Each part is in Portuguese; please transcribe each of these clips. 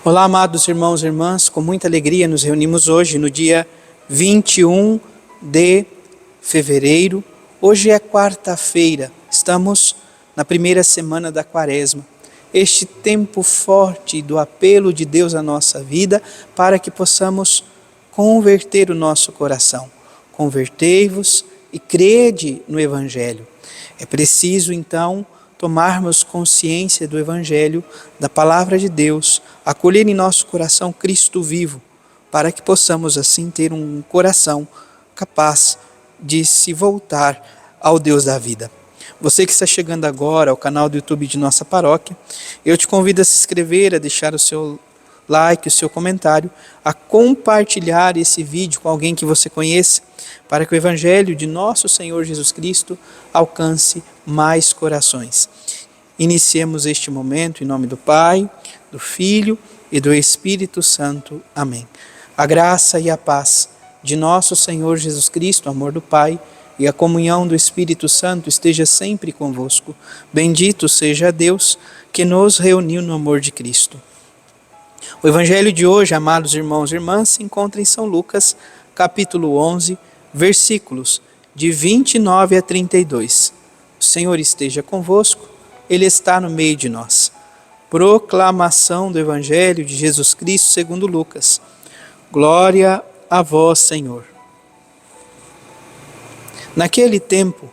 Olá, amados irmãos e irmãs, com muita alegria nos reunimos hoje no dia 21 de fevereiro. Hoje é quarta-feira, estamos na primeira semana da Quaresma. Este tempo forte do apelo de Deus à nossa vida para que possamos converter o nosso coração. Convertei-vos e crede no Evangelho. É preciso, então, tomarmos consciência do Evangelho, da Palavra de Deus, acolher em nosso coração Cristo vivo, para que possamos assim ter um coração capaz de se voltar ao Deus da vida. Você que está chegando agora ao canal do YouTube de nossa paróquia, eu te convido a se inscrever, a deixar o seu like, o seu comentário, a compartilhar esse vídeo com alguém que você conheça, para que o Evangelho de nosso Senhor Jesus Cristo alcance mais corações. Iniciemos este momento em nome do Pai, do Filho e do Espírito Santo. Amém. A graça e a paz de nosso Senhor Jesus Cristo, o amor do Pai e a comunhão do Espírito Santo esteja sempre convosco. Bendito seja Deus que nos reuniu no amor de Cristo. O Evangelho de hoje, amados irmãos e irmãs, se encontra em São Lucas, capítulo 11, versículos de 29 a 32. O Senhor esteja convosco, Ele está no meio de nós. Proclamação do Evangelho de Jesus Cristo segundo Lucas. Glória a vós, Senhor. Naquele tempo,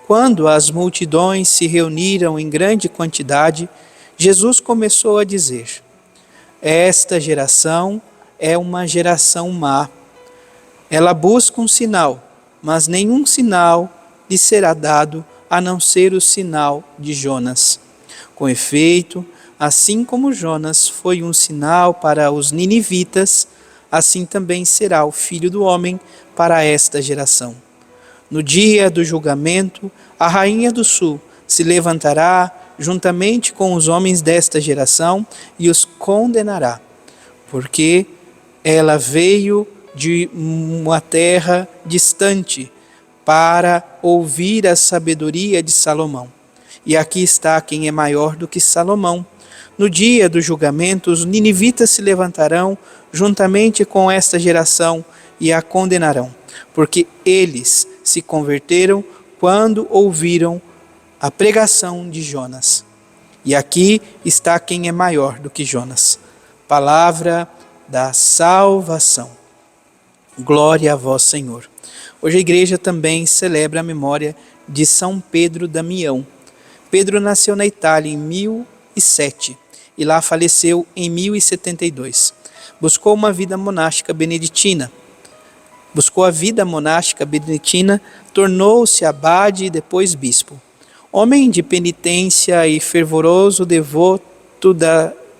quando as multidões se reuniram em grande quantidade, Jesus começou a dizer: esta geração é uma geração má. Ela busca um sinal, mas nenhum sinal lhe será dado a não ser o sinal de Jonas. Com efeito, assim como Jonas foi um sinal para os ninivitas, assim também será o Filho do Homem para esta geração. No dia do julgamento, a rainha do sul se levantará juntamente com os homens desta geração e os condenará, porque ela veio de uma terra distante para ouvir a sabedoria de Salomão. E aqui está quem é maior do que Salomão. No dia do julgamento, os ninivitas se levantarão juntamente com esta geração e a condenarão, porque eles se converteram quando ouviram a pregação de Jonas. E aqui está quem é maior do que Jonas. Palavra da salvação. Glória a vós, Senhor. Hoje a igreja também celebra a memória de São Pedro Damião. Pedro nasceu na Itália em 1007 e lá faleceu em 1072. Buscou a vida monástica beneditina, tornou-se abade e depois bispo. Homem de penitência e fervoroso devoto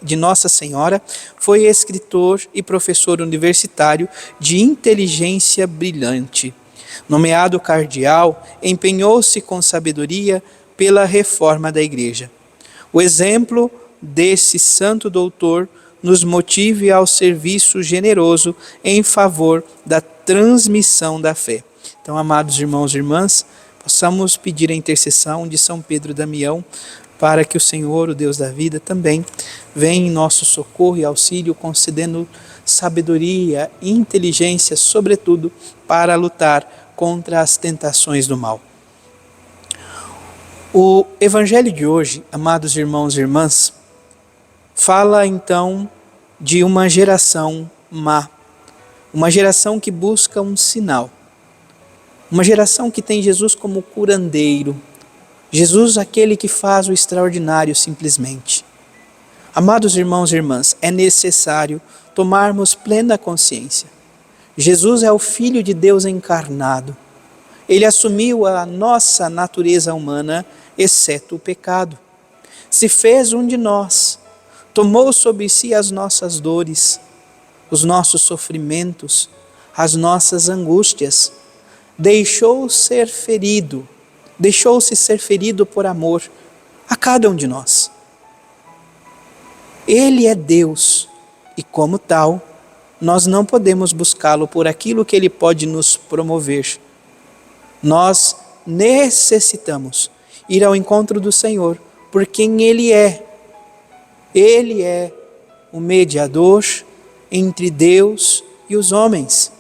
de Nossa Senhora, foi escritor e professor universitário de inteligência brilhante. Nomeado cardeal, empenhou-se com sabedoria pela reforma da Igreja. O exemplo desse santo doutor nos motive ao serviço generoso em favor da transmissão da fé. Então, amados irmãos e irmãs, possamos pedir a intercessão de São Pedro Damião para que o Senhor, o Deus da vida, também venha em nosso socorro e auxílio, concedendo sabedoria e inteligência, sobretudo, para lutar contra as tentações do mal. O Evangelho de hoje, amados irmãos e irmãs, fala então de uma geração má, uma geração que busca um sinal, uma geração que tem Jesus como curandeiro, Jesus aquele que faz o extraordinário simplesmente. Amados irmãos e irmãs, é necessário tomarmos plena consciência. Jesus é o Filho de Deus encarnado. Ele assumiu a nossa natureza humana, exceto o pecado. Se fez um de nós, tomou sobre si as nossas dores, os nossos sofrimentos, as nossas angústias, deixou-se ser ferido por amor a cada um de nós. Ele é Deus e, como tal, nós não podemos buscá-lo por aquilo que ele pode nos promover. Nós necessitamos ir ao encontro do Senhor por quem Ele é. Ele é o mediador entre Deus e os homens.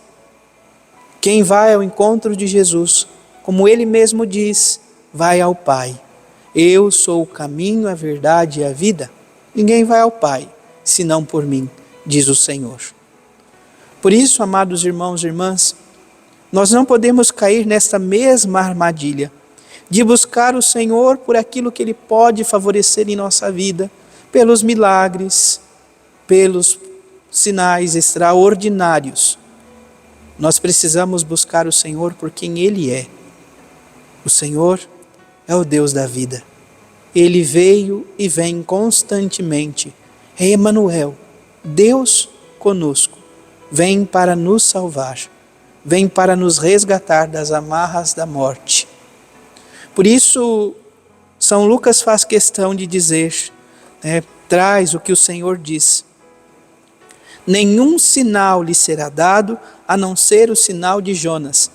Quem vai ao encontro de Jesus, como ele mesmo diz, vai ao Pai. Eu sou o caminho, a verdade e a vida. Ninguém vai ao Pai, senão por mim, diz o Senhor. Por isso, amados irmãos e irmãs, nós não podemos cair nesta mesma armadilha de buscar o Senhor por aquilo que Ele pode favorecer em nossa vida, pelos milagres, pelos sinais extraordinários. Nós precisamos buscar o Senhor por quem Ele é. O Senhor é o Deus da vida. Ele veio e vem constantemente. É Emanuel, Deus conosco. Vem para nos salvar. Vem para nos resgatar das amarras da morte. Por isso, São Lucas faz questão de dizer, traz o que o Senhor diz. Nenhum sinal lhe será dado, a não ser o sinal de Jonas.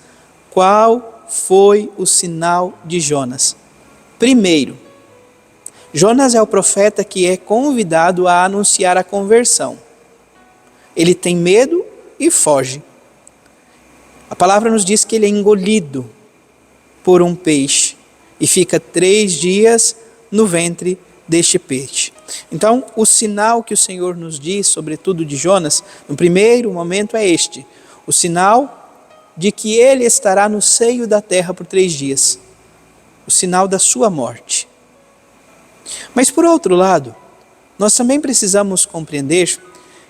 Qual foi o sinal de Jonas? Primeiro, Jonas é o profeta que é convidado a anunciar a conversão. Ele tem medo e foge. A palavra nos diz que ele é engolido por um peixe e fica 3 dias no ventre deste peixe. Então, o sinal que o Senhor nos diz, sobretudo de Jonas, no primeiro momento é este: o sinal de que ele estará no seio da terra por 3 dias. O sinal da sua morte. Mas por outro lado, nós também precisamos compreender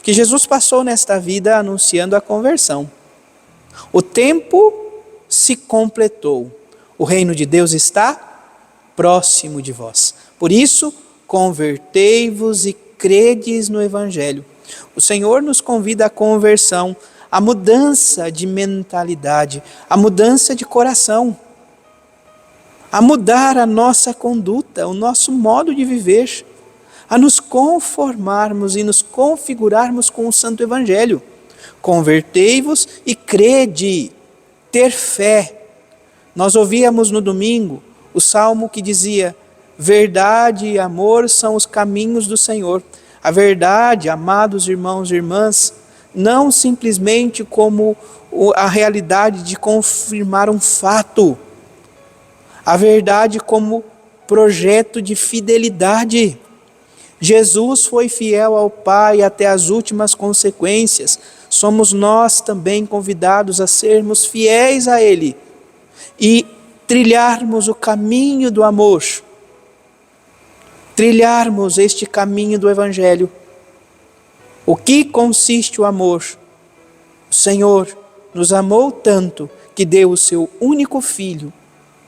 que Jesus passou nesta vida anunciando a conversão. O tempo se completou. O reino de Deus está próximo de vós. Por isso, convertei-vos e credes no Evangelho. O Senhor nos convida à conversão, à mudança de mentalidade, à mudança de coração, a mudar a nossa conduta, o nosso modo de viver, a nos conformarmos e nos configurarmos com o Santo Evangelho. Convertei-vos e crede, ter fé. Nós ouvíamos no domingo o salmo que dizia: verdade e amor são os caminhos do Senhor. A verdade, amados irmãos e irmãs, não simplesmente como a realidade de confirmar um fato. A verdade como projeto de fidelidade. Jesus foi fiel ao Pai até as últimas consequências. Somos nós também convidados a sermos fiéis a Ele e trilharmos o caminho do amor, trilharmos este caminho do Evangelho. O que consiste o amor? O Senhor nos amou tanto que deu o seu único Filho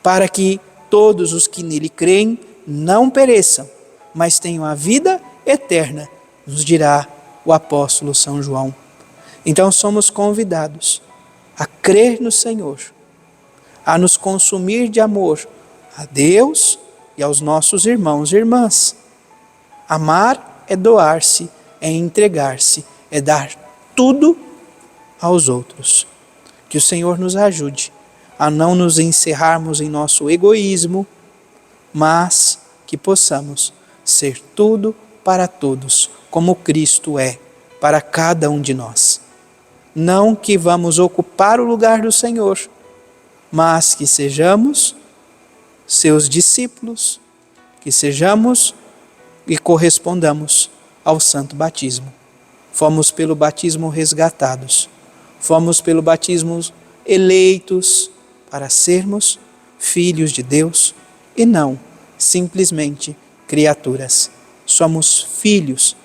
para que todos os que nele creem não pereçam, mas tenham a vida eterna, nos dirá o apóstolo São João. Então somos convidados a crer no Senhor, a nos consumir de amor a Deus e aos nossos irmãos e irmãs. Amar é doar-se, é entregar-se, é dar tudo aos outros. Que o Senhor nos ajude a não nos encerrarmos em nosso egoísmo, mas que possamos ser tudo para todos, como Cristo é para cada um de nós. Não que vamos ocupar o lugar do Senhor, mas que sejamos seus discípulos, que sejamos e correspondamos ao santo batismo. Fomos pelo batismo resgatados, fomos pelo batismo eleitos para sermos filhos de Deus e não simplesmente criaturas. Somos filhos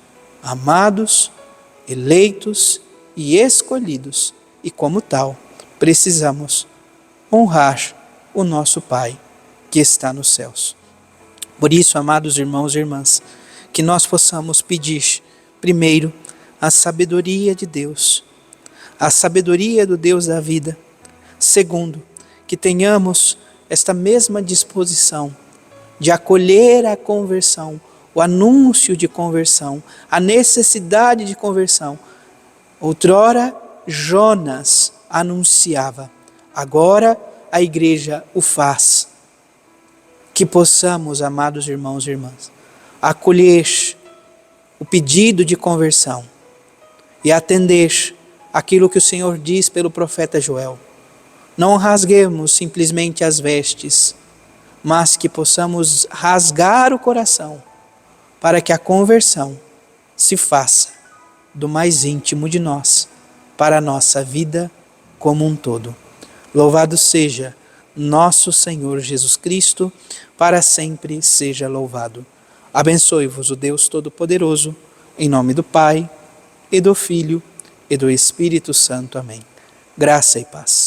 amados, eleitos e escolhidos, e como tal, precisamos honrar o nosso Pai que está nos céus. Por isso, amados irmãos e irmãs, que nós possamos pedir, primeiro, a sabedoria de Deus, a sabedoria do Deus da vida. Segundo, que tenhamos esta mesma disposição de acolher a conversão, o anúncio de conversão, a necessidade de conversão. Outrora, Jonas anunciava, agora a igreja o faz. Que possamos, amados irmãos e irmãs, acolher o pedido de conversão e atender aquilo que o Senhor diz pelo profeta Joel. Não rasguemos simplesmente as vestes, mas que possamos rasgar o coração para que a conversão se faça do mais íntimo de nós para a nossa vida como um todo. Louvado seja nosso Senhor Jesus Cristo, para sempre seja louvado. Abençoe-vos o Deus Todo-Poderoso, em nome do Pai, e do Filho, e do Espírito Santo. Amém. Graça e paz.